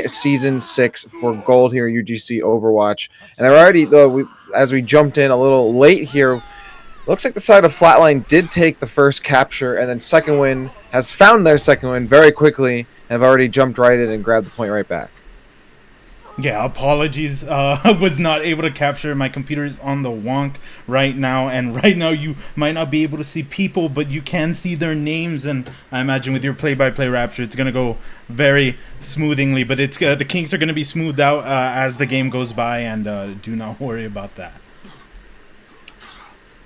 Season 6 for gold here, UGC Overwatch. And I've already, though, as we jumped in a little late here, looks like the side of Flatline did take the first capture, and then Second Wind has found their second win very quickly and have already jumped right in and grabbed the point right back. Yeah, apologies. Was not able to capture. My computer is on the wonk right now, and right now you might not be able to see people, but you can see their names. And I imagine with your play-by-play Rapture, it's gonna go very smoothingly. But it's the kinks are gonna be smoothed out as the game goes by, and do not worry about that.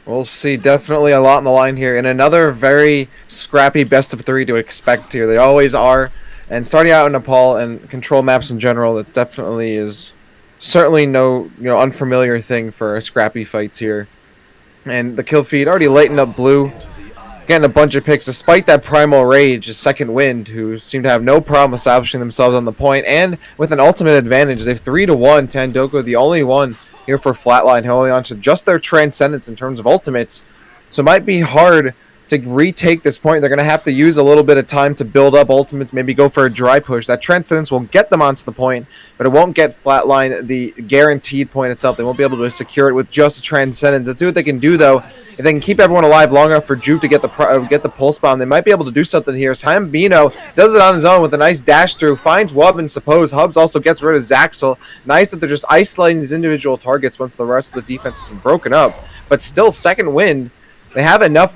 We'll see. Definitely a lot on the line here, and another very scrappy best of 3 to expect here. They always are. And starting out in Nepal and control maps in general, that definitely is certainly no unfamiliar thing for scrappy fights here. And the kill feed already lightened up blue, getting a bunch of picks despite that primal rage. Second Wind, who seem to have no problem establishing themselves on the point and with an ultimate advantage. They've 3-1. Tandoko the only one here for Flatline, holding on to just their transcendence in terms of ultimates. So it might be hard to retake this point. They're going to have to use a little bit of time to build up ultimates, maybe go for a dry push. That Transcendence will get them onto the point, but it won't get Flatline the guaranteed point itself. They won't be able to secure it with just a Transcendence. Let's see what they can do, though. If they can keep everyone alive long enough for Juve to get the pulse bomb, they might be able to do something here. Hambino does it on his own with a nice dash through, finds Wub and Suppose. Hubs also gets rid of Zaxel. Nice that they're just isolating these individual targets once the rest of the defense has been broken up. But still, Second Wind, they have enough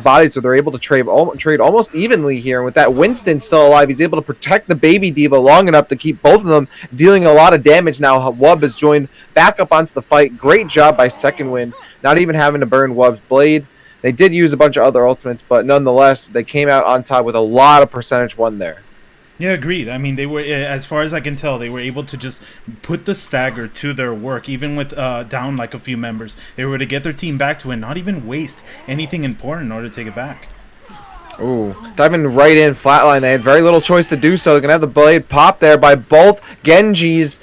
bodies so they're able to trade almost evenly here. And with that Winston still alive, he's able to protect the baby diva long enough to keep both of them dealing a lot of damage. Now Wub has joined back up onto the fight. Great job by Second Wind, not even having to burn Wub's blade. They did use a bunch of other ultimates, but nonetheless, they came out on top with a lot of percentage won there. Yeah, agreed. I mean, they were, as far as I can tell, they were able to just put the stagger to their work, even with down like a few members. They were able to get their team back to it, not even waste anything important in order to take it back. Ooh, diving right in, Flatline. They had very little choice to do so. They're going to have the blade pop there by both Genjis.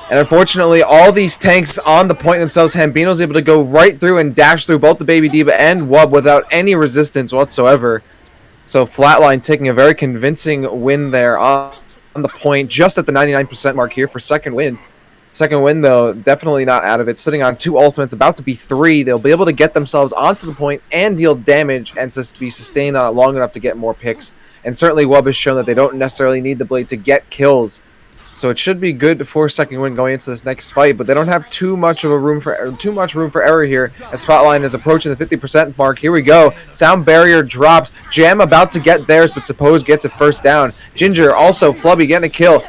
And unfortunately, all these tanks on the point themselves, Hambino's able to go right through and dash through both the Baby Diva and Wub without any resistance whatsoever. So Flatline taking a very convincing win there on the point, just at the 99% mark here for Second Wind. Second Wind, though, definitely not out of it. Sitting on 2 ultimates, about to be 3. They'll be able to get themselves onto the point and deal damage and be sustained on it long enough to get more picks. And certainly Wub has shown that they don't necessarily need the blade to get kills. So it should be good for Second Wind going into this next fight, but they don't have too much room for error here as Flatline is approaching the 50% mark. Here we go. Sound barrier dropped. Jam about to get theirs, but Suppose gets it first down. Ginger also, Flubby getting a kill.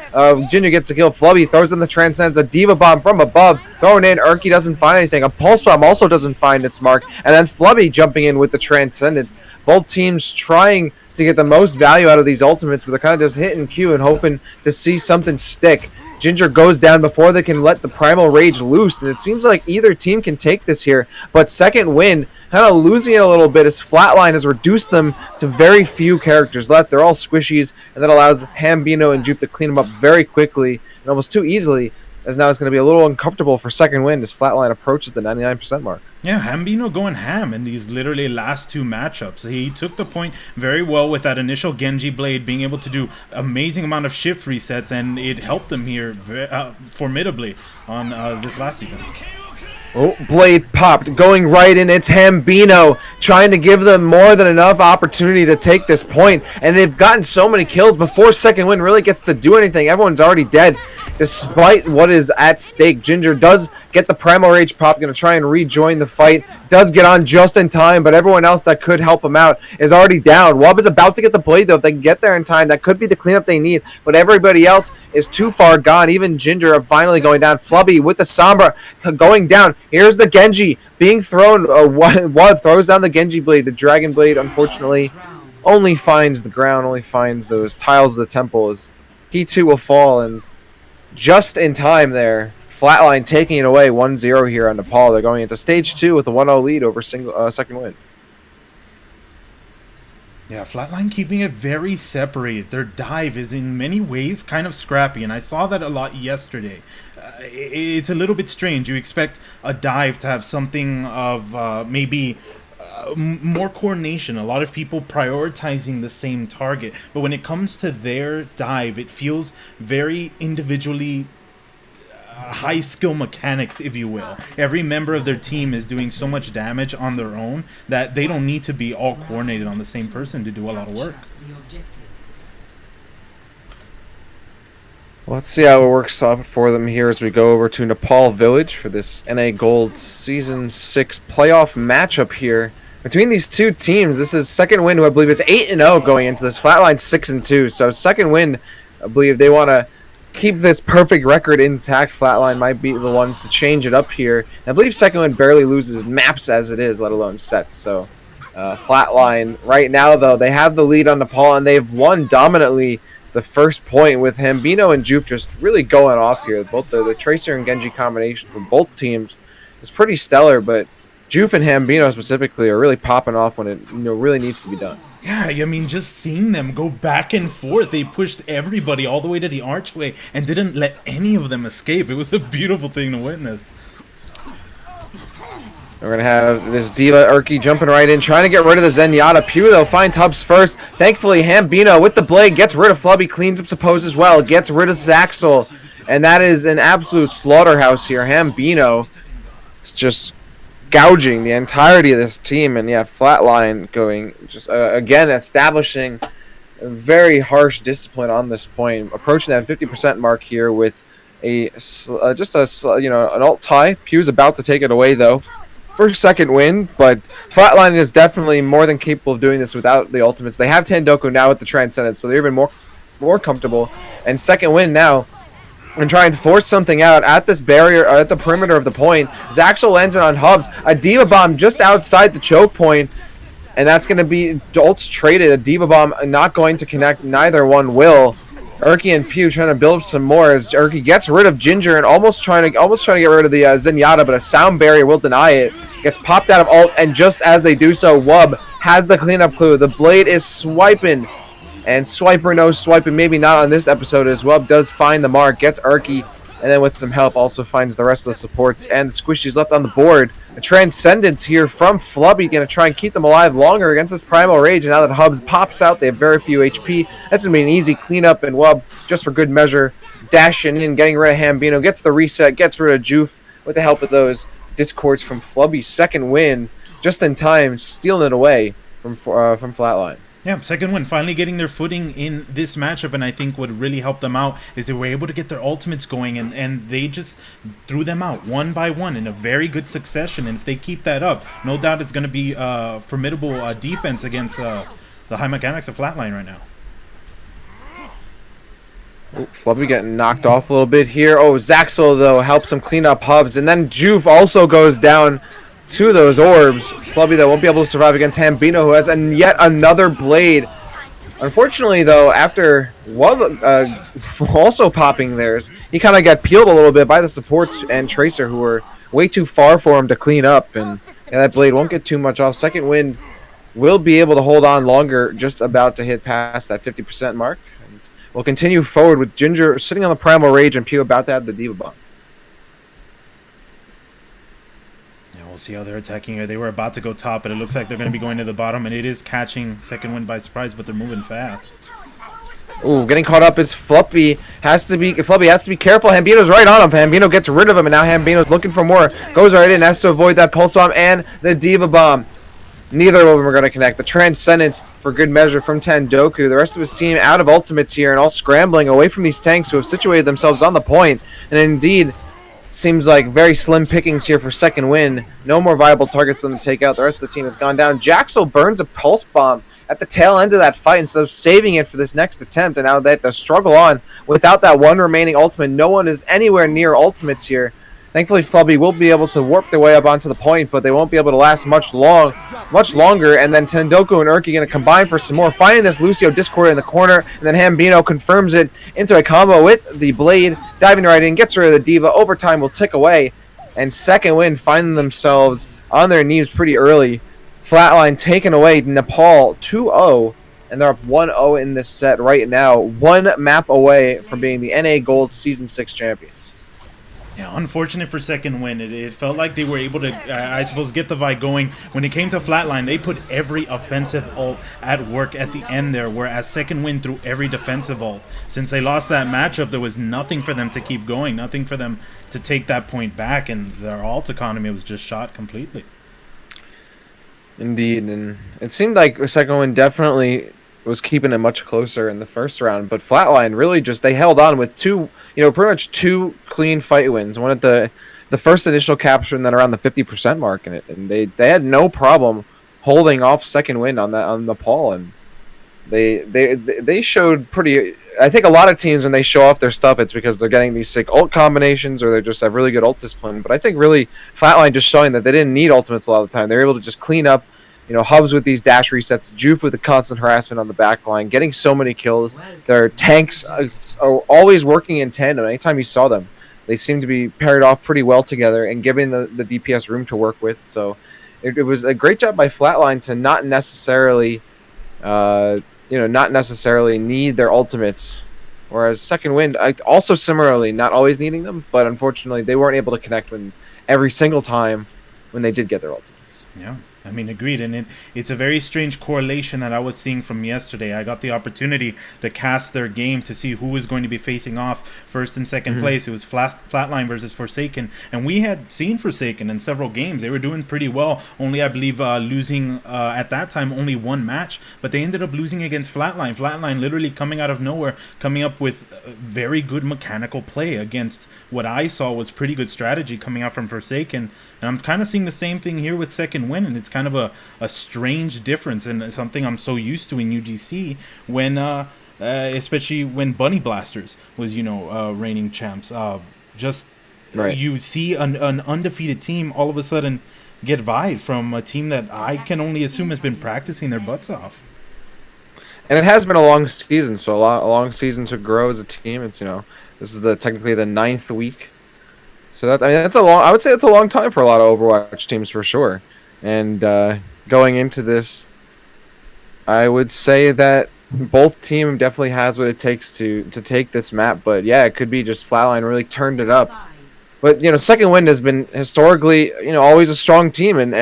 Ginger gets a kill. Flubby throws in the Transcendence. A Diva Bomb from above. Thrown in. Urki doesn't find anything. A Pulse Bomb also doesn't find its mark. And then Flubby jumping in with the Transcendence. Both teams trying to get the most value out of these ultimates, but they're kind of just hitting Q and hoping to see something stick. Ginger goes down before they can let the Primal Rage loose, and it seems like either team can take this here, but Second Wind kind of losing it a little bit as Flatline has reduced them to very few characters left. They're all squishies, and that allows Hambino and Jupe to clean them up very quickly and almost too easily, as now it's going to be a little uncomfortable for Second Wind as Flatline approaches the 99% mark. Yeah, Hambino going ham in these literally last 2 matchups. He took the point very well with that initial Genji blade, being able to do amazing amount of shift resets, and it helped him here formidably on this last event. Oh, blade popped, going right in. It's Hambino trying to give them more than enough opportunity to take this point, and they've gotten so many kills before Second Wind really gets to do anything. Everyone's already dead. Despite what is at stake, Ginger does get the Primal Rage pop, going to try and rejoin the fight. Does get on just in time, but everyone else that could help him out is already down. Wub is about to get the blade, though. If they can get there in time, that could be the cleanup they need, but everybody else is too far gone. Even Ginger finally going down. Flubby with the Sombra going down. Here's the Genji being thrown. Wub throws down the Genji blade. The Dragon blade, unfortunately, only finds the ground, only finds those tiles of the temple, as he too will fall, and just in time there. Flatline taking it away 1-0 here on Nepal. They're going into stage 2 with a 1-0 lead over Second Wind. Yeah, Flatline keeping it very separated. Their dive is in many ways kind of scrappy, and I saw that a lot yesterday. It's a little bit strange. You expect a dive to have something of maybe more coordination, a lot of people prioritizing the same target. But when it comes to their dive, it feels very individually high skill mechanics, if you will. Every member of their team is doing so much damage on their own that they don't need to be all coordinated on the same person to do a lot of work. Let's see how it works out for them here as we go over to Nepal Village for this NA Gold Season 6 playoff matchup here. Between these two teams, this is Second Wind, who I believe is 8-0 going into this. Flatline 6-2. So Second Wind, I believe they want to keep this perfect record intact. Flatline might be the ones to change it up here. And I believe Second Wind barely loses maps as it is, let alone sets. So Flatline right now, though, they have the lead on Nepal, and they've won dominantly the first point with Hambino and Juve just really going off here. Both the Tracer and Genji combination from both teams is pretty stellar, but Juve and Hambino specifically are really popping off when it really needs to be done. Yeah, I mean, just seeing them go back and forth, they pushed everybody all the way to the archway and didn't let any of them escape. It was a beautiful thing to witness. We're going to have this Diva Urki jumping right in, trying to get rid of the Zenyatta. Pew, though, finds Hubs first. Thankfully, Hambino with the blade gets rid of Flubby, cleans up Suppose as well, gets rid of Zaxel. And that is an absolute slaughterhouse here. Hambino is just gouging the entirety of this team. And, yeah, Flatline going just, again, establishing a very harsh discipline on this point. Approaching that 50% mark here with an alt tie. Pew's about to take it away, though, for Second Wind, but Flatline is definitely more than capable of doing this without the ultimates. They have Tendoku now with the Transcendence, so they're even more comfortable. And Second Wind now, and trying to force something out at this barrier, at the perimeter of the point. Zaxel lands it on Hubs. A Diva Bomb just outside the choke point, and that's going to be ults traded. A Diva Bomb not going to connect. Neither one will. Urki and Pew trying to build up some more as Urki gets rid of Ginger and almost trying to get rid of the Zenyatta, but a sound barrier will deny it. Gets popped out of ult, and just as they do so, Wub has the cleanup clue. The blade is swiping, and Swiper no swiping. Maybe not on this episode, as Wub does find the mark, gets Urki, and then with some help also finds the rest of the supports and the squishies left on the board. A Transcendence here from Flubby, going to try and keep them alive longer against this Primal Rage. And now that Hubs pops out, they have very few HP. That's going to be an easy cleanup, and Wub, just for good measure, dashing in, getting rid of Hambino, gets the reset, gets rid of Joof with the help of those discords from Flubby. Second Win, just in time, stealing it away from Flatline. Yeah, Second Wind finally getting their footing in this matchup, and I think what really helped them out is they were able to get their ultimates going, and they just threw them out one by one in a very good succession. And if they keep that up, no doubt it's going to be formidable defense against the high mechanics of Flatline right now. Oh, Flubby getting knocked off a little bit here. Oh, Zaxel, though, helps him clean up Hubs, and then Juve also goes down to those orbs. Flubby, that won't be able to survive against Hambino, who has yet another blade. Unfortunately, though, after also popping theirs, he kind of got peeled a little bit by the supports and Tracer, who were way too far for him to clean up, and that blade won't get too much off. Second Wind will be able to hold on longer, just about to hit past that 50% mark. And we'll continue forward with Ginger sitting on the Primal Rage and Pew about to have the Diva Bomb. We'll see how they're attacking here. They were about to go top, but it looks like they're going to be going to the bottom, and it is catching Second Wind by surprise, but they're moving fast. Ooh, getting caught up is Flubby. Flubby has to be careful. Hambino's right on him. Hambino gets rid of him, and now Hambino's looking for more. Goes right in, has to avoid that Pulse Bomb and the Diva Bomb. Neither of them are going to connect. The Transcendence for good measure from Tendoku. The rest of his team out of ultimates here and all scrambling away from these tanks who have situated themselves on the point. And indeed, seems like very slim pickings here for Second Wind. No more viable targets for them to take out. The rest of the team has gone down. Jaxel burns a Pulse Bomb at the tail end of that fight instead of saving it for this next attempt. And now they have to struggle on without that one remaining ultimate. No one is anywhere near ultimates here. Thankfully, Flubby will be able to warp their way up onto the point, but they won't be able to last much longer. And then Tendoku and Urki going to combine for some more, finding this Lucio Discord in the corner, and then Hambino confirms it into a combo with the blade, diving right in, gets rid of the Diva. Overtime will tick away, and Second Wind finding themselves on their knees pretty early. Flatline taking away Nepal 2-0, and they're up 1-0 in this set right now, one map away from being the NA Gold Season 6 champions. Yeah, unfortunate for second win. It felt like they were able to, I suppose, get the vibe going. When it came to Flatline, they put every offensive ult at work at the end there, whereas second win threw every defensive ult. Since they lost that matchup, there was nothing for them to keep going, nothing for them to take that point back, and their ult economy was just shot completely. Indeed, and it seemed like second win definitely was keeping it much closer in the first round, but Flatline really just, they held on with two, pretty much two clean fight wins. One at the first initial capture and then around the 50% mark in it, and they had no problem holding off second win on Nepal, and they showed pretty. I think a lot of teams, when they show off their stuff, it's because they're getting these sick ult combinations or they just have really good ult discipline. But I think really Flatline just showing that they didn't need ultimates a lot of the time. They're able to just clean up, hubs with these dash resets, Juve with the constant harassment on the back line, getting so many kills. Their tanks are always working in tandem. Anytime you saw them, they seem to be paired off pretty well together and giving the DPS room to work with. So it was a great job by Flatline to not necessarily need their ultimates, whereas second wind also similarly not always needing them, but unfortunately they weren't able to connect when every single time when they did get their ultimates. Yeah, I mean, agreed. And it's a very strange correlation that I was seeing from yesterday. I got the opportunity to cast their game to see who was going to be facing off first and second place. It was Flatline versus Forsaken. And we had seen Forsaken in several games. They were doing pretty well. Only, I believe, losing at that time only one match. But they ended up losing against Flatline. Flatline literally coming out of nowhere, coming up with very good mechanical play against what I saw was pretty good strategy coming out from Forsaken. And I'm kind of seeing the same thing here with second win, and it's kind of a strange difference and something I'm so used to in UGC when, especially when Bunny Blasters was, reigning champs. Right. You see an undefeated team all of a sudden get vibed from a team that I can only assume has been practicing their butts off. And it has been a long season, so a long season to grow as a team. It's this is technically the 9th week. So I would say it's a long time for a lot of Overwatch teams for sure. And going into this, I would say that both team definitely has what it takes to take this map. But yeah, it could be just Flatline really turned it up. But second wind has been historically always a strong team, and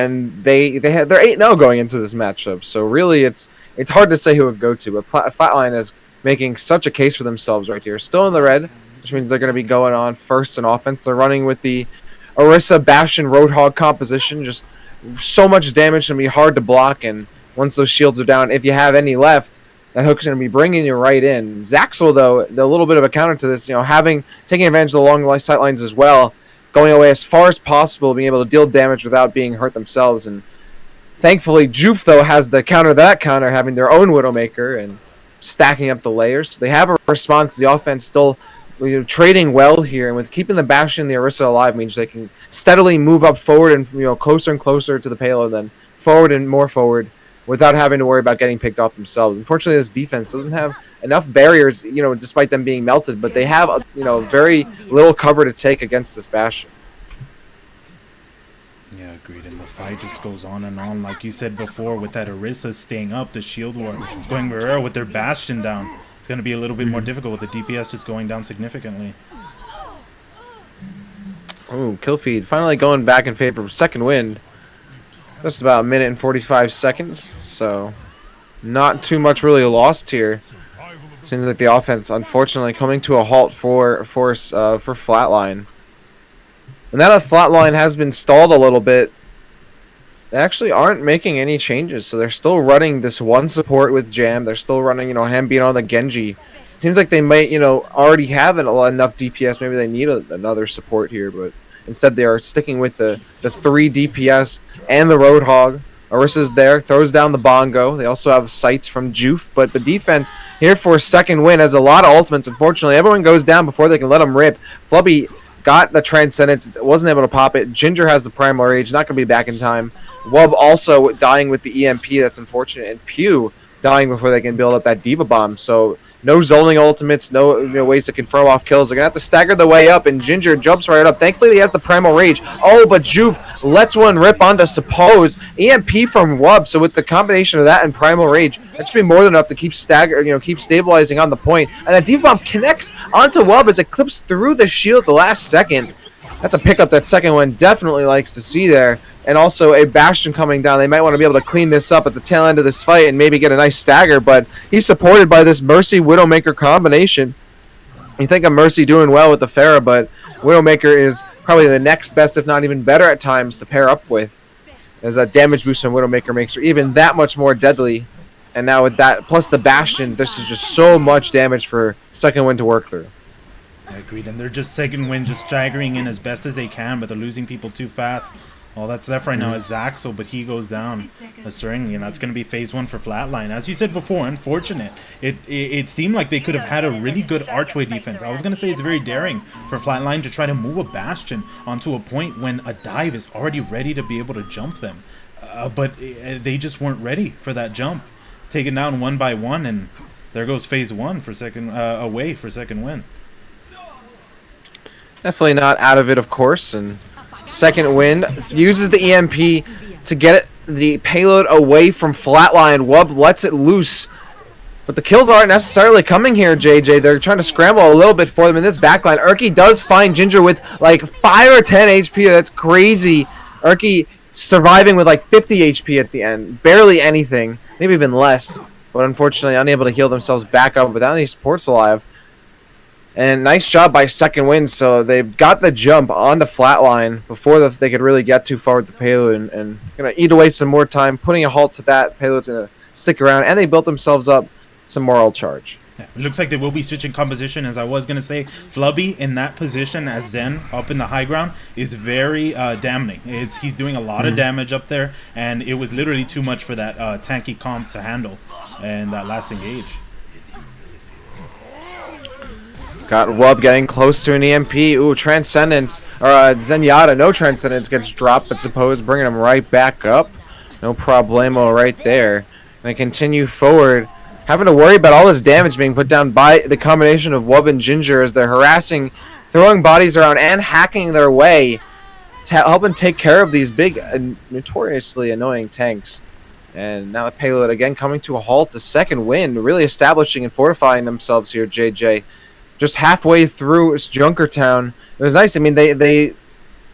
they're 8-0 going into this matchup. So really, it's hard to say who it would go to. But Flatline is making such a case for themselves right here, still in the red, which means they're going to be going on first in offense. They're running with the Orisa, Bastion, Roadhog composition. Just so much damage, going to be hard to block, and once those shields are down, if you have any left, that hook's going to be bringing you right in. Zaxel, though, the little bit of a counter to this, taking advantage of the long sight lines as well, going away as far as possible, being able to deal damage without being hurt themselves. And thankfully, Juve, though, has the counter to that counter, having their own Widowmaker and stacking up the layers. They have a response. The offense still trading well here, and with keeping the Bastion and the Orisa alive means they can steadily move up forward and closer and closer to the payload, then forward and more forward, without having to worry about getting picked off themselves. Unfortunately, this defense doesn't have enough barriers, despite them being melted, but they have very little cover to take against this Bastion. Yeah, agreed. And the fight just goes on and on, like you said before, with that Orisa staying up, the shield war going rare with their Bastion down. It's going to be a little bit more difficult with the DPS just going down significantly. Oh, kill feed finally going back in favor of second wind. Just about a minute and 45 seconds, so not too much really lost here. Seems like the offense, unfortunately, coming to a halt for Flatline. And that Flatline has been stalled a little bit. They actually aren't making any changes, so they're still running this one support with Jam. They're still running, him being on the Genji. It seems like they might, already have enough DPS. Maybe they need another support here, but instead they are sticking with the 3 DPS and the Roadhog. Orisa's there, throws down the Bongo. They also have sights from Juve, but the defense here for second win has a lot of ultimates. Unfortunately, everyone goes down before they can let them rip. Flubby got the Transcendence, wasn't able to pop it. Ginger has the Primal Rage, not going to be back in time. Wub also dying with the EMP, that's unfortunate. And Pew dying before they can build up that Diva Bomb. So no zoning ultimates, no ways to confirm off kills. They're going to have to stagger the way up, and Ginger jumps right up. Thankfully, he has the Primal Rage. Oh, but Juve lets one rip onto Suppose. EMP from Wub, so with the combination of that and Primal Rage, that should be more than enough to keep keep stabilizing on the point. And that Diva Bomb connects onto Wub as it clips through the shield at the last second. That's a pickup that second one definitely likes to see there. And also a Bastion coming down. They might want to be able to clean this up at the tail end of this fight and maybe get a nice stagger, but he's supported by this Mercy Widowmaker combination. You think of Mercy doing well with the Pharah, but Widowmaker is probably the next best, if not even better at times, to pair up with. As that damage boost on Widowmaker makes her even that much more deadly. And now with that, plus the Bastion, this is just so much damage for second wind to work through. I agreed, and they're just second wind, just staggering in as best as they can, but they're losing people too fast. All that's left right now is Zaxo, but he goes down certainly, and that's going to be phase 1 for Flatline. As you said before, unfortunate. It seemed like they could have had a really good archway defense. I was going to say it's very daring for Flatline to try to move a Bastion onto a point when a dive is already ready to be able to jump them. But they just weren't ready for that jump. Taken down one by one, and there goes phase 1 for second away for second win. Definitely not out of it, of course, and second wind uses the EMP to get the payload away from Flatline. Wub lets it loose, but the kills aren't necessarily coming here, JJ. They're trying to scramble a little bit for them in this backline. Urki does find Ginger with like 5 or 10 HP. That's crazy. Urki surviving with like 50 HP at the end. Barely anything, maybe even less, but unfortunately unable to heal themselves back up without any supports alive. And nice job by second wind. So they've got the jump onto Flatline before they could really get too far with the payload, and going to eat away some more time, putting a halt to that. Payload's going to stick around, and they built themselves up some moral charge. Yeah, it looks like they will be switching composition, as I was going to say. Flubby in that position as Zen up in the high ground is very damning. He's doing a lot of damage up there, and it was literally too much for that tanky comp to handle and that last engage. Got Wub getting close to an EMP. Ooh, Transcendence. Or Zenyatta. No Transcendence gets dropped, but Suppose bringing him right back up. No problemo right there. And they continue forward. Having to worry about all this damage being put down by the combination of Wub and Ginger as they're harassing, throwing bodies around, and hacking their way to helping take care of these big, notoriously annoying tanks. And now the payload again coming to a halt. The second wind really establishing and fortifying themselves here, JJ. Just halfway through Junkertown. It was nice. I mean, they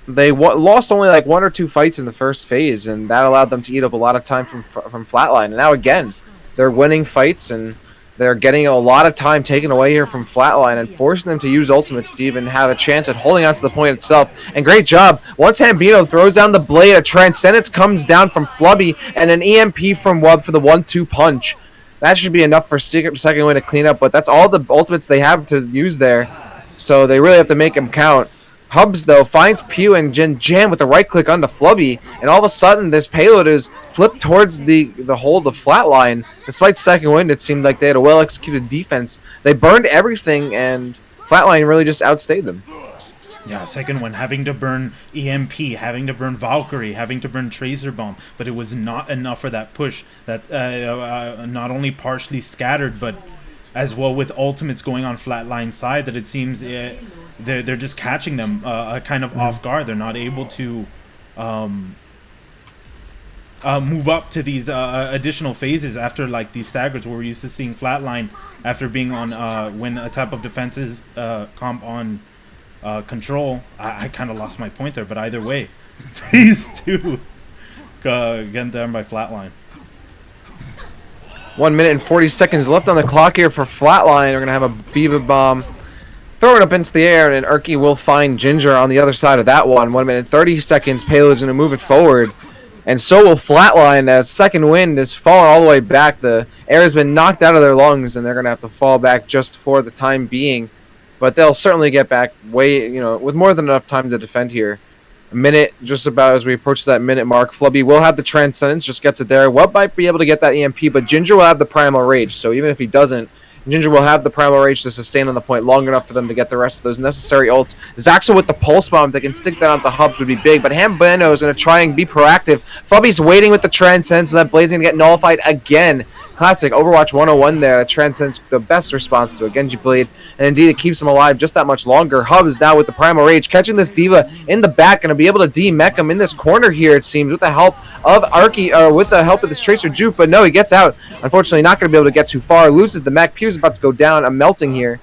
lost only like 1 or 2 fights in the first phase, and that allowed them to eat up a lot of time from Flatline. And now again, they're winning fights, and they're getting a lot of time taken away here from Flatline and forcing them to use ultimates to even have a chance at holding on to the point itself. And great job. Once Hambino throws down the blade, a Transcendence comes down from Flubby, and an EMP from Wub for the 1-2 punch. That should be enough for second wind to clean up, but that's all the ultimates they have to use there. So they really have to make them count. Hubs, though, finds Pew and Jam with the right click onto Flubby, and all of a sudden this payload is flipped towards the hold of Flatline. Despite second wind, it seemed like they had a well-executed defense. They burned everything, and Flatline really just outstayed them. Yeah, second one, having to burn EMP, having to burn Valkyrie, having to burn Tracer Bomb, but it was not enough for that push that not only partially scattered, but as well with ultimates going on Flatline side, that it seems they're just catching them kind of off guard. They're not able to move up to these additional phases after like these staggers where we're used to seeing Flatline after being on when a type of defensive comp on control. I kind of lost my point there, but either way, phase 2 getting down by Flatline. 1 minute and 40 seconds left on the clock here for Flatline. We're gonna have a Beaver Bomb, throw it up into the air, and Urki will find Ginger on the other side of that one. 1 minute and 30 seconds. Payload's gonna move it forward, and so will Flatline as second wind is falling all the way back. The air has been knocked out of their lungs, and they're gonna have to fall back just for the time being. But they'll certainly get back with more than enough time to defend here. A minute, just about as we approach that minute mark. Flubby will have the Transcendence, just gets it there. Wub might be able to get that EMP, but Ginger will have the Primal Rage. So even if he doesn't, Ginger will have the Primal Rage to sustain on the point long enough for them to get the rest of those necessary ults. Zaxo with the Pulse Bomb, if they can stick that onto Hubs, would be big. But Hambino is going to try and be proactive. Flubby's waiting with the Transcendence, so that Blade's going to get nullified again. Classic Overwatch 101 there. That Transcendence the best response to a Genji Blade. And indeed, it keeps him alive just that much longer. Hubs now with the Primal Rage, catching this Diva in the back, going to be able to de-mech him in this corner here, it seems, with the help of Arky, or with the help of this Tracer Juke. But no, he gets out. Unfortunately, not going to be able to get too far. Loses the mech. Pew's about to go down. I'm melting here.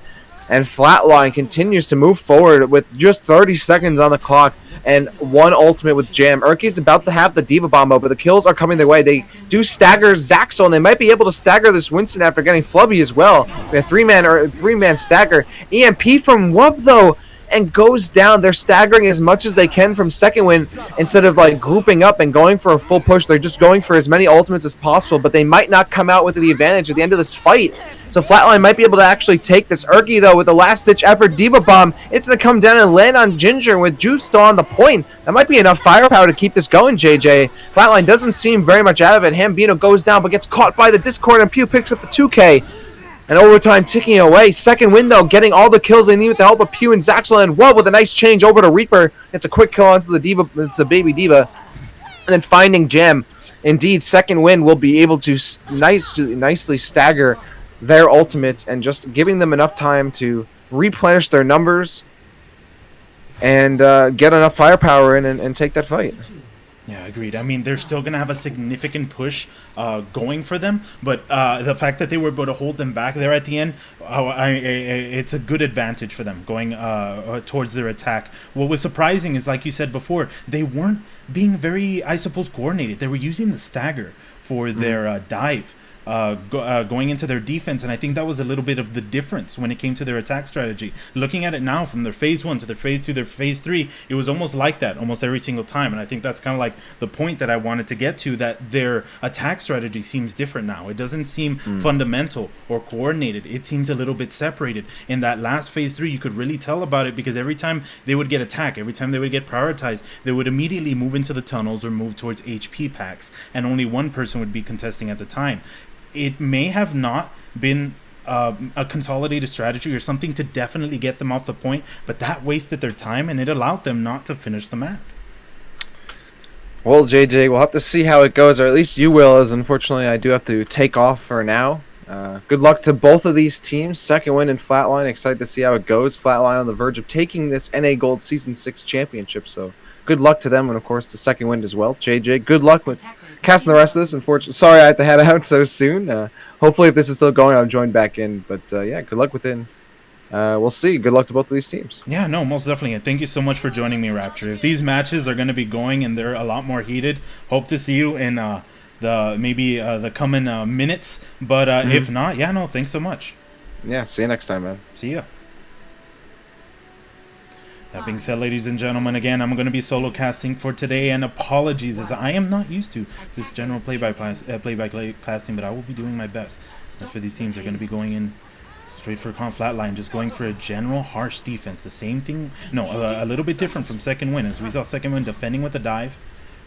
And Flatline continues to move forward with just 30 seconds on the clock and one ultimate with Jam. Urki's about to have the Diva Bomb out, but the kills are coming their way. They do stagger Zaxel, and they might be able to stagger this Winston after getting Flubby as well. A three-man stagger. EMP from Wub, though, and goes down. They're staggering as much as they can from second win instead of like grouping up and going for a full push. They're just going for as many ultimates as possible, but they might not come out with the advantage at the end of this fight. So Flatline might be able to actually take this. Urki, though, with a last-ditch effort Diva Bomb, it's going to come down and land on Ginger with Juice still on the point. That might be enough firepower to keep this going, JJ. Flatline doesn't seem very much out of it. Hambino goes down but gets caught by the Discord, and Pew picks up the 2K. And overtime ticking away. Second win, though, getting all the kills they need with the help of Pew and Zaxel. And Wub with a nice change over to Reaper. It's a quick kill onto the Diva, the baby Diva. And then finding Gem. Indeed, second win will be able to nicely stagger their ultimates and just giving them enough time to replenish their numbers and get enough firepower in and take that fight. Yeah, agreed. I mean, they're still going to have a significant push going for them, but the fact that they were able to hold them back there at the end, it's a good advantage for them going towards their attack. What was surprising is, like you said before, they weren't being very, I suppose, coordinated. They were using the stagger for their dive. Going into their defense, and I think that was a little bit of the difference when it came to their attack strategy. Looking at it now from their phase 1 to their phase 2, their phase 3, it was almost like that almost every single time, and I think that's kind of like the point that I wanted to get to, that their attack strategy seems different now. It doesn't seem fundamental or coordinated. It seems a little bit separated. In that last phase 3, you could really tell about it because every time they would get attacked, every time they would get prioritized, they would immediately move into the tunnels or move towards HP packs, and only one person would be contesting at the time. It may have not been a consolidated strategy or something to definitely get them off the point, but that wasted their time and it allowed them not to finish the map. Well, JJ, we'll have to see how it goes, or at least you will, as unfortunately I do have to take off for now. Good luck to both of these teams. Second win in Flatline. Excited to see how it goes. Flatline on the verge of taking this NA Gold Season 6 championship, so good luck to them, and of course to Second Wind as well. JJ, good luck with casting the rest of this. Unfortunately, sorry I had to head out so soon. Hopefully, if this is still going, I'll join back in. But yeah, good luck with it. We'll see. Good luck to both of these teams. Yeah, no, most definitely. And thank you so much for joining me, Rapture. If these matches are going to be going and they're a lot more heated, hope to see you in the coming minutes. But if not, yeah, no, thanks so much. Yeah, see you next time, man. See ya. That being said, ladies and gentlemen, again, I'm going to be solo casting for today, and apologies as I am not used to this general play-by-play casting, but I will be doing my best. As for these teams, they're going to be going in straight for Flatline, just going for a general harsh defense. The same thing, no, a little bit different from Second Win, as we saw Second Win defending with a dive,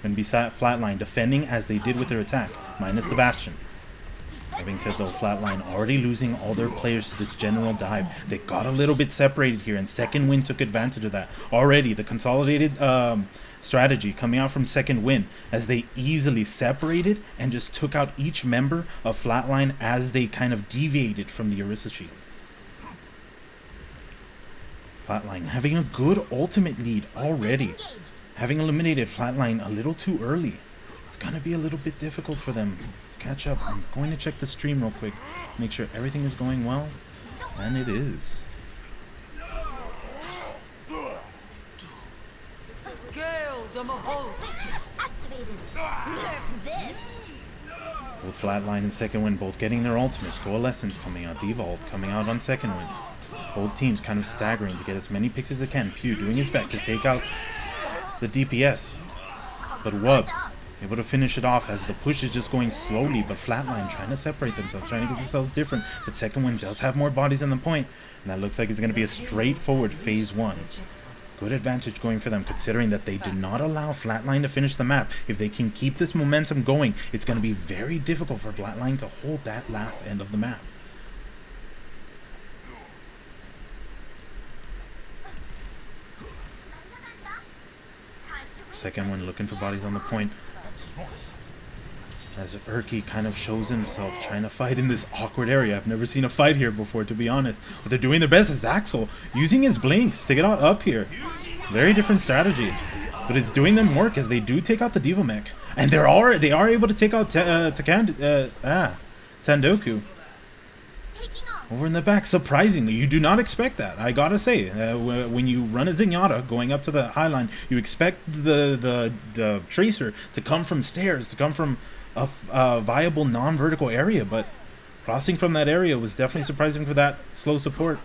going to be Flatline defending as they did with their attack, minus the Bastion. That being said, though, Flatline already losing all their players to this general dive. They got a little bit separated here, and Second Win took advantage of that. Already, the consolidated strategy coming out from Second Win, as they easily separated and just took out each member of Flatline as they kind of deviated from the Orisa Shield. Flatline having a good ultimate lead already. Having eliminated Flatline a little too early. It's going to be a little bit difficult for them catch up. I'm going to check the stream real quick, make sure everything is going well, and it is. Both Flatline and Second Win both getting their ultimates. Coalescence coming out, Devolved coming out on Second Win. Both teams kind of staggering to get as many picks as they can. Pew doing his best to take out the DPS, but Wub able to finish it off as the push is just going slowly, but Flatline trying to separate themselves, trying to get themselves different. But Second Win does have more bodies on the point, and that looks like it's going to be a straightforward phase 1. Good advantage going for them, considering that they did not allow Flatline to finish the map. If they can keep this momentum going, it's going to be very difficult for Flatline to hold that last end of the map. Second Win looking for bodies on the point, as Urki kind of shows himself trying to fight in this awkward area. I've never seen a fight here before, to be honest. But they're doing their best. As Zaxel using his blinks to get out up here. Very different strategy, but it's doing them work as they do take out the Diva mech, and they are able to take out Tandoku. over in the back. Surprisingly, you do not expect that. I gotta say, when you run a Zenyatta going up to the high line, you expect the Tracer to come from stairs, to come from a viable non-vertical area, but crossing from that area was definitely surprising for that slow support.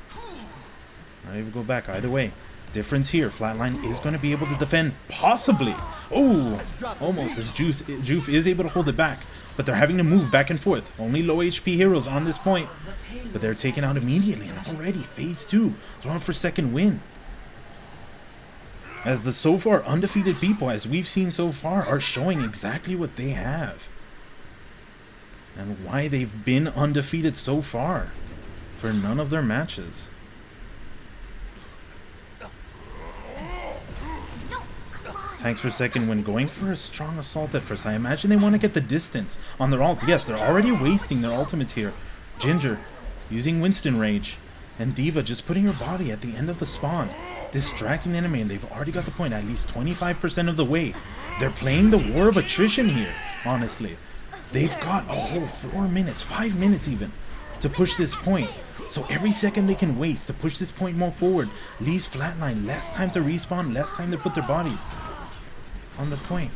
Not even go back either way. Difference here, Flatline is going to be able to defend, possibly. Oh, almost, as Joof is able to hold it back, but they're having to move back and forth. Only low HP heroes on this point, but they're taken out immediately, and already phase 2 throwing for second win. As the so far undefeated people, as we've seen so far, are showing exactly what they have and why they've been undefeated so far for none of their matches. Thanks for second win, going for a strong assault at first. I imagine they want to get the distance on their ults. Yes, they're already wasting their ultimates here. Ginger using Winston Rage, and D.Va just putting her body at the end of the spawn, distracting the enemy, and they've already got the point at least 25% of the way. They're playing the war of attrition here, honestly. They've got a whole 4 minutes, 5 minutes even, to push this point. So every second they can waste to push this point more forward leaves Flatline less time to respawn, less time to put their bodies on the point.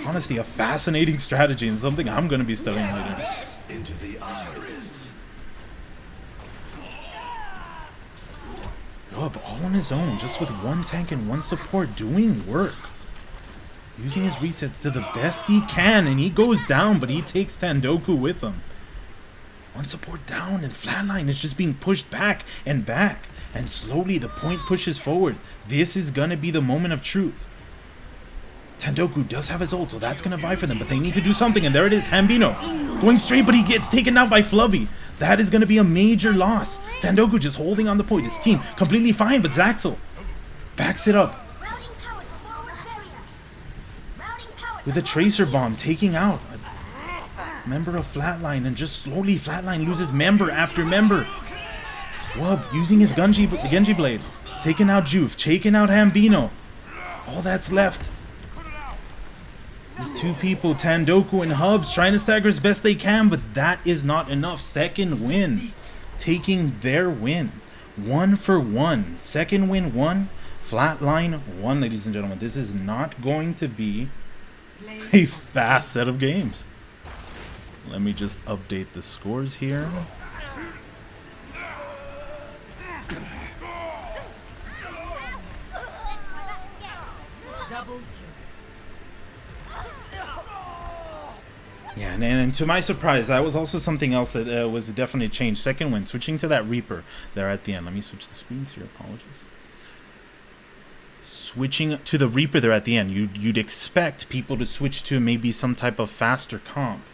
Honestly, a fascinating strategy and something I'm going to be studying later. Into the iris. Yup, all on his own, just with one tank and one support, doing work. Using his resets to the best he can, and he goes down, but he takes Tandoku with him. One support down, and Flatline is just being pushed back, and slowly the point pushes forward. This is gonna be the moment of truth. Tandoku does have his ult, so that's gonna vie for them, but they need to do something, and there it is, Hambino going straight, but he gets taken out by Flubby. That is gonna be a major loss. Tandoku just holding on the point. His team completely fine, but Zaxel backs it up with a Tracer Bomb, taking out a member of Flatline, and just slowly Flatline loses member after member. Wub using his Genji Blade, taking out Joof, taking out Hambino. All that's left is two people, Tandoku and Hubs, trying to stagger as best they can, but that is not enough. Second win, taking their win. 1 for 1. Second win 1, Flatline 1, ladies and gentlemen. This is not going to be a fast set of games. Let me just update the scores here. Yeah, and to my surprise, that was also something else that was definitely a change. Second win, switching to that Reaper there at the end. Let me switch the screens here, apologies. Switching to the Reaper there at the end. You'd expect people to switch to maybe some type of faster comp.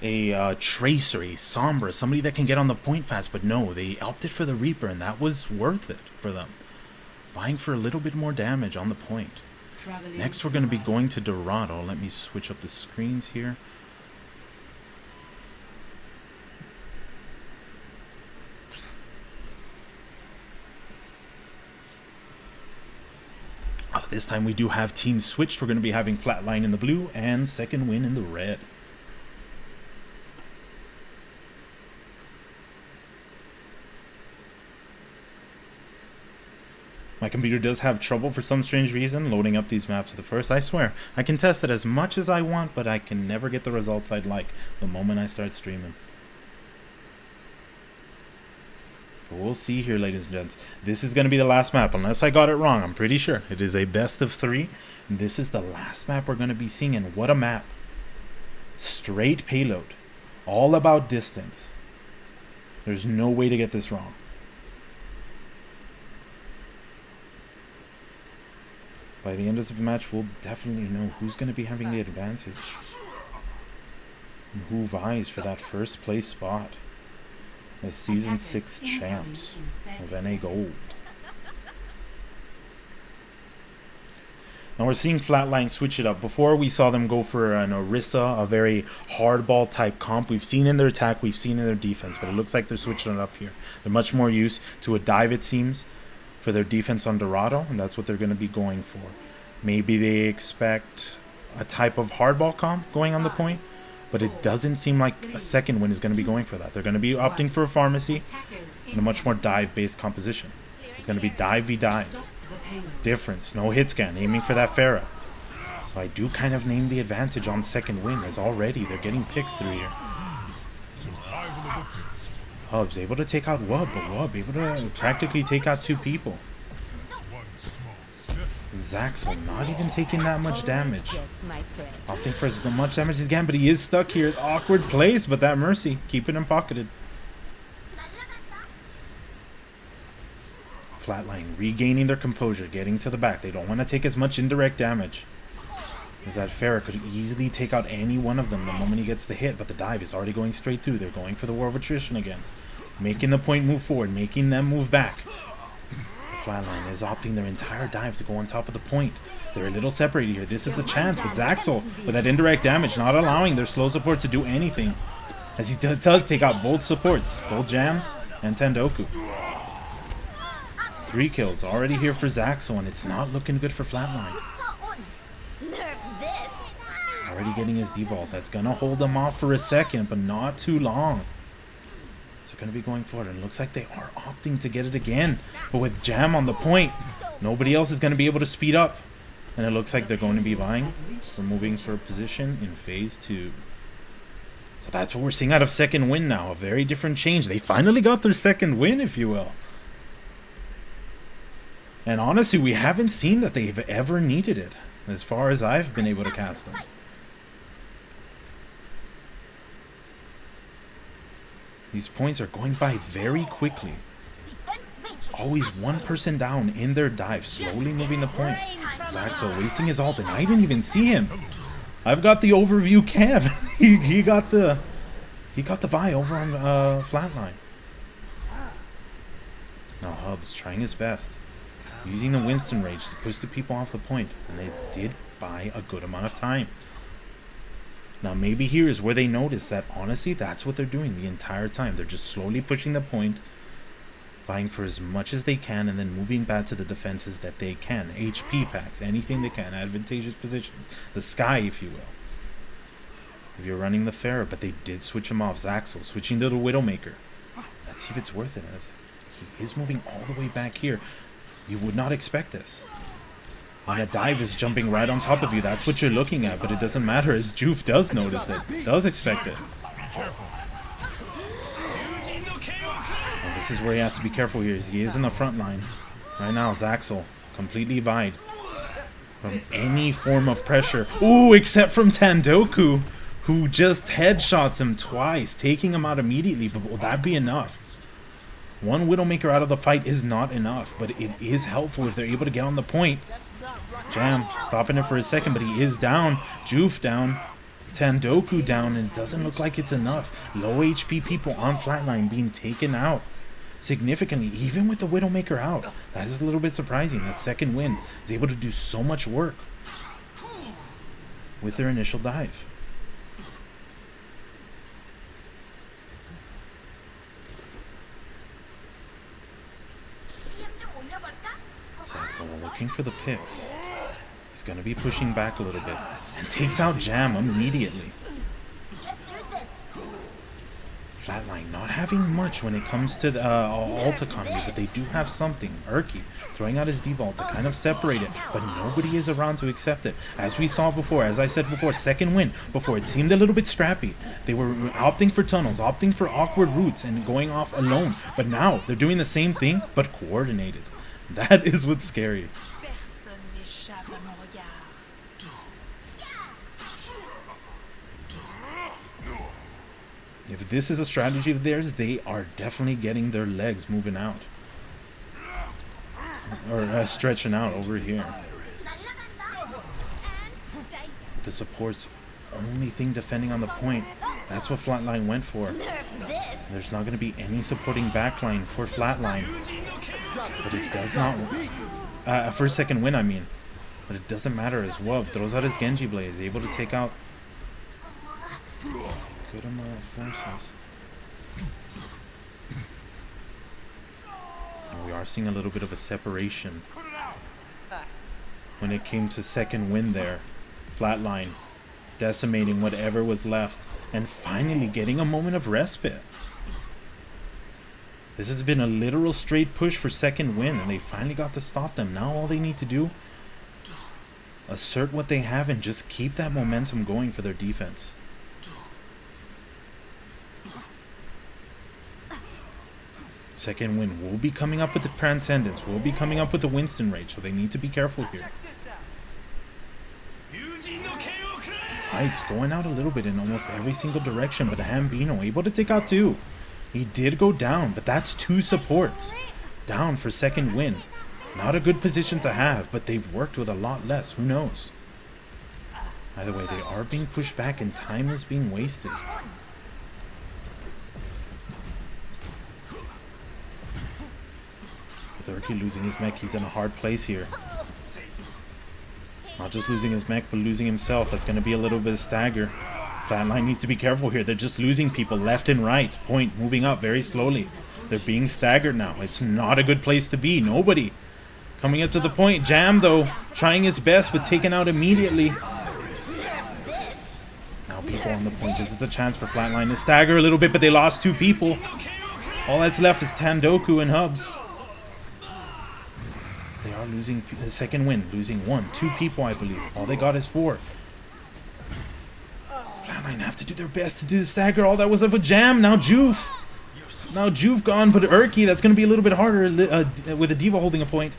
A Tracer, a Sombra, somebody that can get on the point fast, but no, they opted for the Reaper, and that was worth it for them. Buying for a little bit more damage on the point. Next, we're going to be going to Dorado. Let me switch up the screens here. Oh, this time we do have teams switched. We're going to be having Flatline in the blue and second win in the red. My computer does have trouble for some strange reason loading up these maps at the first. I swear, I can test it as much as I want, but I can never get the results I'd like the moment I start streaming. But we'll see here, ladies and gents. This is going to be the last map, unless I got it wrong. I'm pretty sure. It is a best of 3, and this is the last map we're going to be seeing, and what a map. Straight payload. All about distance. There's no way to get this wrong. By the end of the match, we'll definitely know who's going to be having the advantage. And who vies for that first place spot as Season 6 champs of NA Gold. Now we're seeing Flatline switch it up. Before we saw them go for an Orisa, a very hardball type comp. We've seen in their attack, we've seen in their defense, but it looks like they're switching it up here. They're much more used to a dive, it seems, for their defense on Dorado, and that's what they're going to be going for. Maybe they expect a type of hardball comp going on the point, But it doesn't seem like a second win is going to be going for that. They're going to be opting for a pharmacy and a much more dive-based composition. So it's going to be dive v dive. Difference, no hit scan, aiming for that Pharah. So I do kind of name the advantage on second win, as already they're getting picks through here. Hub's able to take out Wub, but Wub able to practically take out 2 people. And Zaxel not even taking that much damage. Opting for as much damage as he can, but he is stuck here. Awkward place, but that Mercy keeping him pocketed. Flatline regaining their composure, getting to the back. They don't want to take as much indirect damage, as that Pharah could easily take out any one of them the moment he gets the hit, but the dive is already going straight through. They're going for the war of attrition again. Making the point move forward, making them move back. Flatline is opting their entire dive to go on top of the point. They're a little separated here. This is the chance with Zaxel with that indirect damage, not allowing their slow support to do anything. As he does take out both supports, both Jams and Tendoku. 3 kills already here for Zaxel, and it's not looking good for Flatline. Already getting his devault. That's going to hold them off for a second, but not too long. So going to be going forward, and it looks like they are opting to get it again. But with Jam on the point, nobody else is going to be able to speed up. And it looks like they're going to be vying for moving for position in phase 2. So that's what we're seeing out of second win now. A very different change. They finally got their second win, if you will. And honestly, we haven't seen that they've ever needed it, as far as I've been able to cast them. These points are going by very quickly. Always one person down in their dive, slowly moving the point. Zaxel wasting his ult, and I didn't even see him. I've got the overview cam. he got the Vi over on Flatline. Now Hub's trying his best, using the Winston Rage to push the people off the point, and they did buy a good amount of time. Now maybe here is where they notice that honestly that's what they're doing the entire time. They're just slowly pushing the point, vying for as much as they can, and then moving back to the defenses that they can. HP packs, anything they can, advantageous positions, the sky if you will. If you're running the Pharah, but they did switch him off. Zaxel switching to the Widowmaker. Let's see if it's worth it, as he is moving all the way back here. You would not expect this. When a dive is jumping right on top of you, that's what you're looking at, but it doesn't matter, as Joof does notice it, does expect it. And this is where he has to be careful here, as he is in the front line. Right now, Zaxel completely vied from any form of pressure. Ooh, except from Tendoku, who just headshots him twice, taking him out immediately, but will that be enough? One Widowmaker out of the fight is not enough, but it is helpful if they're able to get on the point. Jam stopping it for a second, but he is down. Joof down. Tendoku down, and it doesn't look like it's enough. Low HP people on Flatline being taken out significantly, even with the Widowmaker out. That is a little bit surprising. That second win is able to do so much work with their initial dive. Looking for the picks. He's going to be pushing back a little bit and takes out Jam immediately. Flatline not having much when it comes to the ult economy, but they do have something. Urki throwing out his devault to kind of separate it, but nobody is around to accept it. As we saw before, as I said before, second win before, it seemed a little bit scrappy. They were opting for tunnels, opting for awkward routes and going off alone, but now they're doing the same thing but coordinated. That is what's scary. If this is a strategy of theirs, they are definitely getting their legs moving out. Or stretching out over here. The support's only thing defending on the point. That's what Flatline went for. There's not going to be any supporting backline for Flatline. But it does not... for a second win, I mean. But it doesn't matter as well. Throws out his Genji Blaze. Able to take out good amount of forces. And we are seeing a little bit of a separation when it came to second win there. Flatline decimating whatever was left and finally getting a moment of respite. This has been a literal straight push for second win, and they finally got to stop them. Now all they need to do, assert what they have and just keep that momentum going for their defense. Second win will be coming up with the Transcendence, will be coming up with the Winston Rage, so they need to be careful here. Fights going out a little bit in almost every single direction, but Hambino able to take out 2. He did go down, but that's 2 supports down for second win. Not a good position to have, but they've worked with a lot less. Who knows? Either way, they are being pushed back and time is being wasted. With Urki losing his mech, he's in a hard place here. Not just losing his mech, but losing himself. That's going to be a little bit of stagger. Flatline needs to be careful here. They're just losing people left and right. Point moving up very slowly. They're being staggered now. It's not a good place to be. Nobody coming up to the point. Jam, though, trying his best, but taken out immediately. Now people on the point. This is the chance for Flatline to stagger a little bit, but they lost 2 people. All that's left is Tandoku and Hubs. They are losing the second win. Losing 2 people, I believe. All they got is 4. Flatline have to do their best to do the stagger. All that was of a Jam. Now Juve. Now Juve gone, but Urki, that's going to be a little bit harder with a Diva holding a point.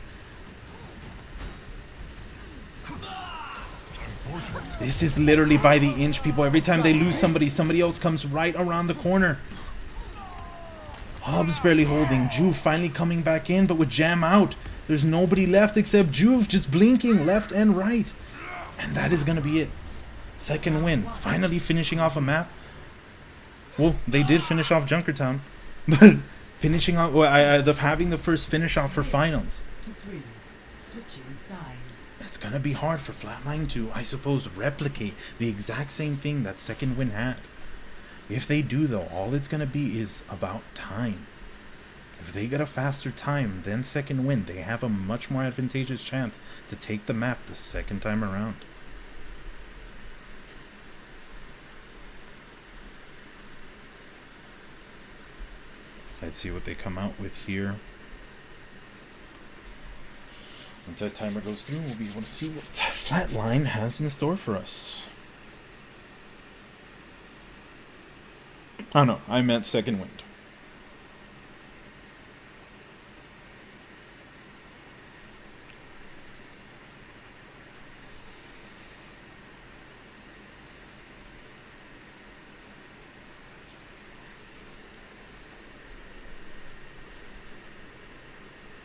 This is literally by the inch, people. Every time they lose somebody, somebody else comes right around the corner. Hubs barely holding. Juve finally coming back in, but with Jam out, there's nobody left except Juve just blinking left and right. And that is going to be it. Second win. Finally finishing off a map. Well, they did finish off Junkertown. But finishing off, having the first finish off for finals. It's going to be hard for Flatline to, I suppose, replicate the exact same thing that second win had. If they do, though, all it's going to be is about time. If they get a faster time than second win, they have a much more advantageous chance to take the map the second time around. Let's see what they come out with here. Once that timer goes through, we'll be able to see what Flatline has in store for us. Oh no, I meant second wind.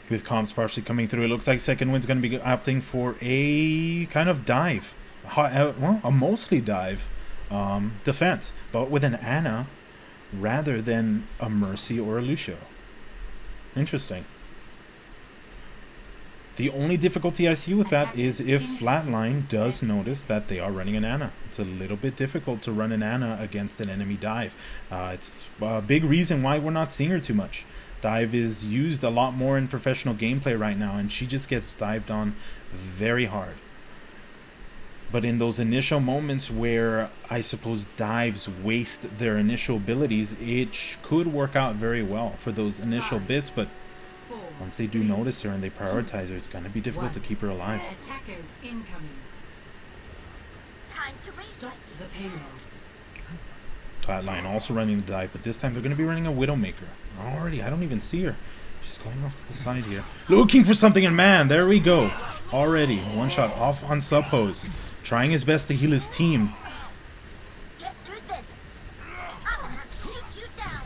With comms partially coming through, it looks like second wind's going to be opting for a kind of dive. Well, a mostly dive defense, but with an Ana rather than a Mercy or a Lucio. Interesting. The only difficulty I see with that is if Flatline does notice that they are running an Ana. It's a little bit difficult to run an Ana against an enemy dive. It's a big reason why we're not seeing her too much. Dive is used a lot more in professional gameplay right now, and she just gets dived on very hard. But in those initial moments where I suppose dives waste their initial abilities, it could work out very well for those initial bits, but once they do notice her and they prioritize her, it's going to be difficult to keep her alive. Attackers incoming. Time to stop the payload. Flatline also running the dive, but this time they're going to be running a Widowmaker. Already, I don't even see her. She's going off to the side here. Looking for something, and man, there we go. Already, one shot off on Subhose. Trying his best to heal his team. Get through this. I'll have to shoot you down.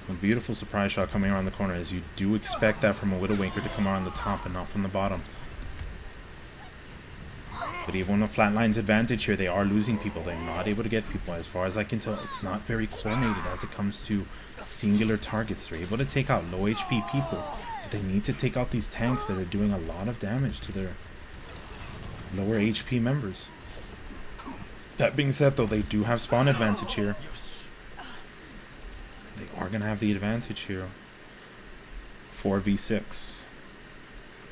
A beautiful surprise shot coming around the corner, as you do expect that from a Widowmaker to come around the top and not from the bottom. But even with Flatline's advantage here, they are losing people. They're not able to get people. As far as I can tell, it's not very coordinated as it comes to singular targets. They're able to take out low HP people, but they need to take out these tanks that are doing a lot of damage to their lower HP members. That being said, though, they do have spawn advantage here. They are going to have the advantage here. 4v6.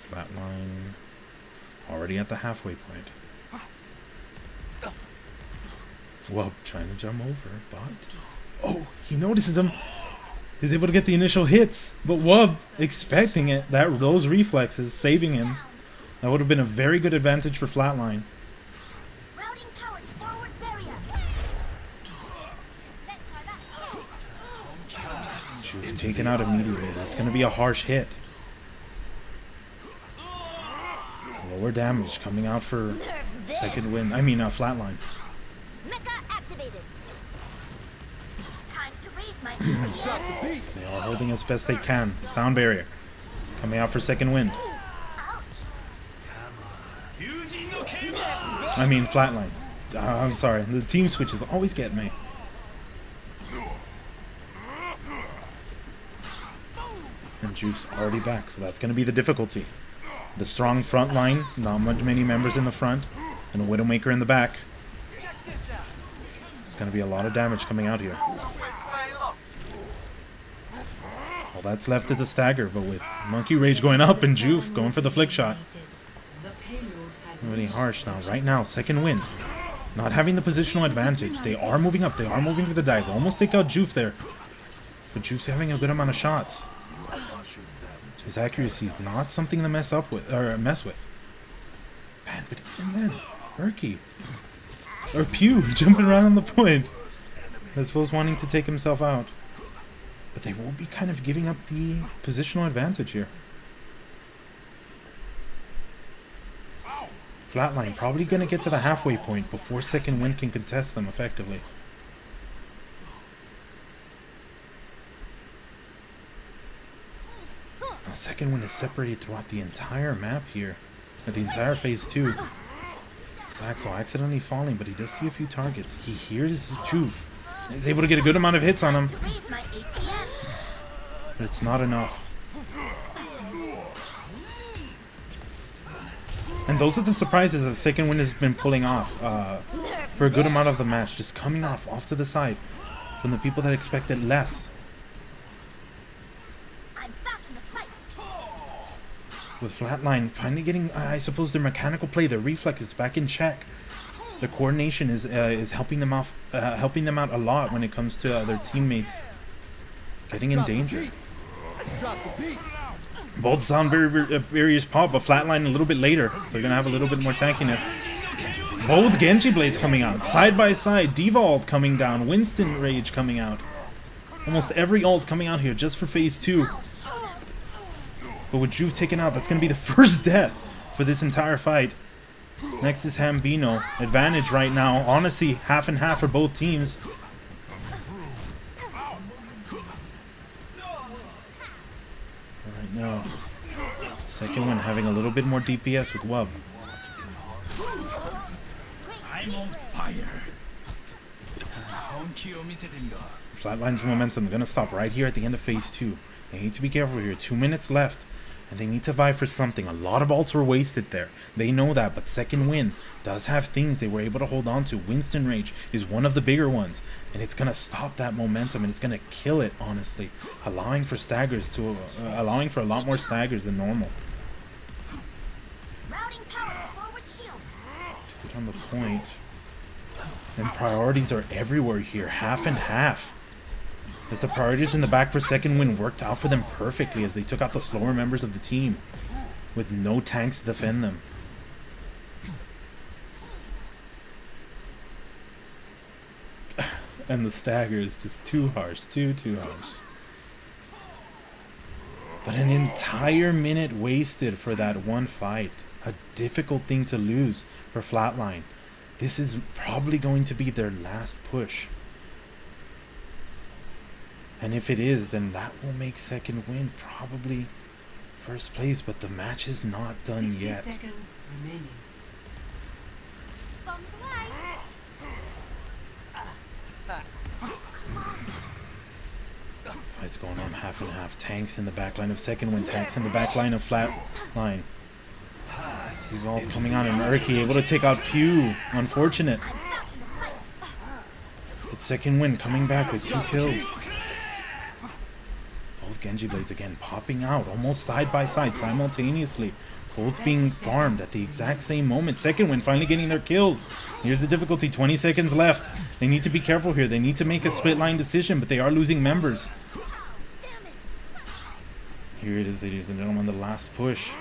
Flatline already at the halfway point. Whoop trying to jump over, but oh, he notices him. He's able to get the initial hits, but Wub expecting it. Those reflexes saving him. That would have been a very good advantage for Flatline. Routing towards forward barrier. Let's try that. Taken out immediately. That's going to be a harsh hit. Lower damage coming out for second win. I mean, Flatline. Mecha activated. Time to raise my EPM. They are holding as best they can. Sound barrier coming out for second wind. I mean, Flatline. I'm sorry. The team switches always get me. And Juice already back, so that's going to be the difficulty. The strong front line, not many members in the front, and a Widowmaker in the back. It's going to be a lot of damage coming out here. All that's left is the stagger, but with Monkey Rage going up and Juve going for the flick shot. Really harsh now. Right now, second win. Not having the positional advantage. They are moving up. They are moving for the dive. They almost take out Juve there. But Juve's having a good amount of shots. His accuracy is not something to mess with. Man, but even then, Murky. Or Pew jumping around on the point. I suppose wanting to take himself out. But they will be kind of giving up the positional advantage here. Flatline probably going to get to the halfway point before second win can contest them effectively. Now second win is separated throughout the entire map here. At the entire phase 2. It's Axel accidentally falling, but he does see a few targets. He hears Juve. He's able to get a good amount of hits on him. But it's not enough. And those are the surprises that second win has been pulling off for a good amount of the match. Just coming off to the side from the people that expected less. I'm back in the fight. With Flatline finally getting, I suppose, their mechanical play, their reflexes back in check. The coordination is helping them out a lot when it comes to their teammates getting in danger. Both sound barriers pop, but Flatline a little bit later. They're going to have a little bit more tankiness. Both Genji Blades coming out, side by side. Devault coming down, Winston Rage coming out. Almost every ult coming out here just for phase 2. But with Juve taken out, that's going to be the first death for this entire fight. Next is Hambino. Advantage right now. Honestly, half and half for both teams. Right now, second one having a little bit more DPS with Wub. I'm on fire. Flatline's momentum gonna stop right here at the end of phase 2. They need to be careful here. 2 minutes left, and they need to vie for something. A lot of ults were wasted there. They know that, but second win does have things they were able to hold on to. Winston Rage is one of the bigger ones, and it's gonna stop that momentum, and it's gonna kill it. Honestly, allowing for a lot more staggers than normal. Routing power to forward shield. To get on the point, and priorities are everywhere here, half and half. As the priorities in the back for second win worked out for them perfectly as they took out the slower members of the team with no tanks to defend them. And the stagger is just too harsh, too harsh. But an entire minute wasted for that one fight. A difficult thing to lose for Flatline. This is probably going to be their last push. And if it is, then that will make second win probably first place, but the match is not done 60 yet. seconds remaining. Bombs away. Fight's going on half and half. Tanks in the back line of second win, tanks in the back line of Flatline. He's all coming out and Urki able to take out Pew. Unfortunate. But second win coming back with 2 kills. Both Genji Blades again popping out almost side by side simultaneously. Both being farmed at the exact same moment. Second win finally getting their kills. Here's the difficulty, 20 seconds left. They need to be careful here. They need to make a split line decision, but they are losing members. Here it is, ladies and gentlemen, the last push.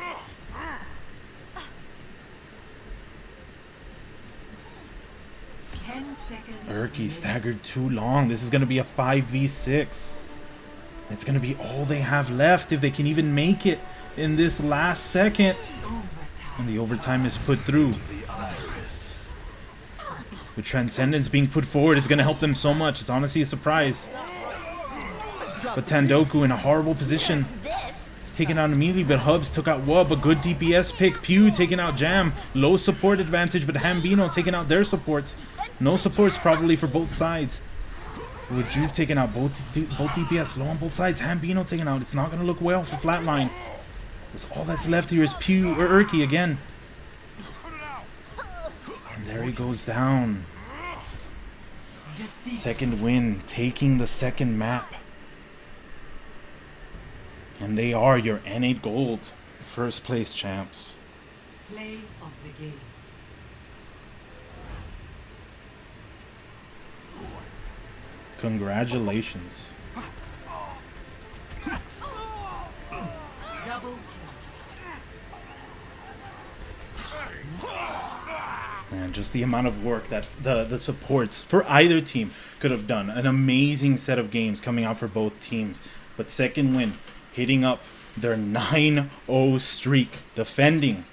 Urki staggered too long. This is going to be a 5v6. It's going to be all they have left if they can even make it in this last second. And the overtime is put through. With Transcendence being put forward, it's going to help them so much. It's honestly a surprise. But Tandoku in a horrible position. He's taken out immediately, but Hubs took out Wub. A good DPS pick. Pew taking out Jam. Low support advantage, but Hambino taking out their supports. No supports probably for both sides. With Juve taking out both DPS, low on both sides. Hambino taken out. It's not going to look well for Flatline. Because all that's left here is Pew or Urki again. And there he goes down. Second win, taking the second map. And they are your N8 Gold first place champs. Play of the game. Congratulations. Double kill. And just the amount of work that the supports for either team could have done. An amazing set of games coming out for both teams. But second win, hitting up their 9-0 streak, defending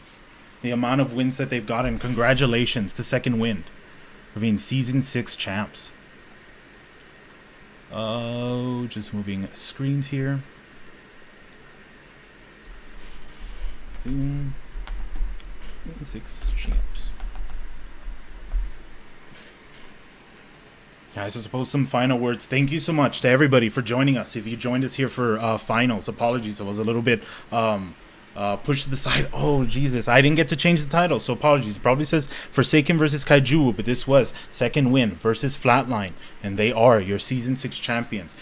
the amount of wins that they've gotten. Congratulations to Second Wind for being Season 6 champs. Oh, just moving screens here. Boom. 6 champs. Guys, I suppose some final words. Thank you so much to everybody for joining us. If you joined us here for finals, apologies. I was a little bit pushed to the side. Oh, Jesus. I didn't get to change the title, so apologies. It probably says Forsaken versus Kaiju, but this was Second Win versus Flatline, and they are your Season 6 champions.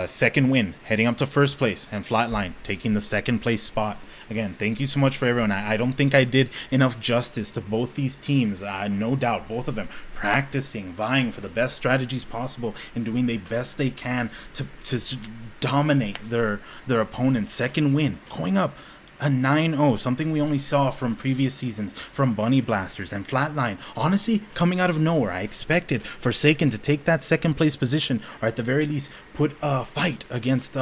Second Win heading up to first place, and Flatline taking the second place spot. Again, thank you so much for everyone. I don't think I did enough justice to both these teams. No doubt, both of them practicing, vying for the best strategies possible, and doing the best they can to dominate their opponents. Second Win going up a 9-0, something we only saw from previous seasons from Bunny Blasters. And Flatline, honestly, coming out of nowhere. I expected Forsaken to take that second place position, or at the very least put a fight against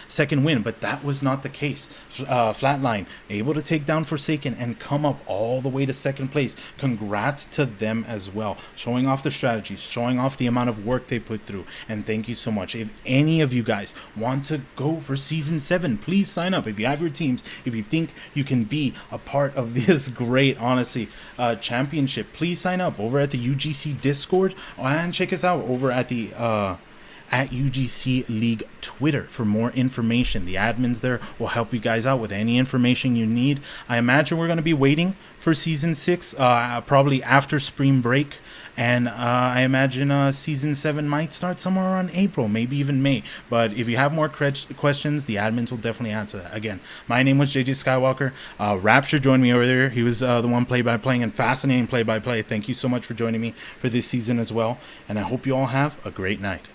Second Win, but that was not the case. Flatline able to take down Forsaken and come up all the way to second place. Congrats to them as well, showing off the strategies, showing off the amount of work they put through, and thank you so much. If any of you guys want to go for Season 7, please sign up. If you have your teams, if you think you can be a part of this great, honestly, championship, please sign up over at the UGC Discord, and check us out over at the at UGC League Twitter for more information. The admins there will help you guys out with any information you need. I imagine we're going to be waiting for Season 6 probably after spring break, and I imagine Season 7 might start somewhere around April, maybe even May. But if you have more questions, the admins will definitely answer that. Again, my name was JJskywalker. Rapture joined me over there. He was the one play-by-playing, and fascinating play-by-play. Thank you so much for joining me for this season as well, and I hope you all have a great night.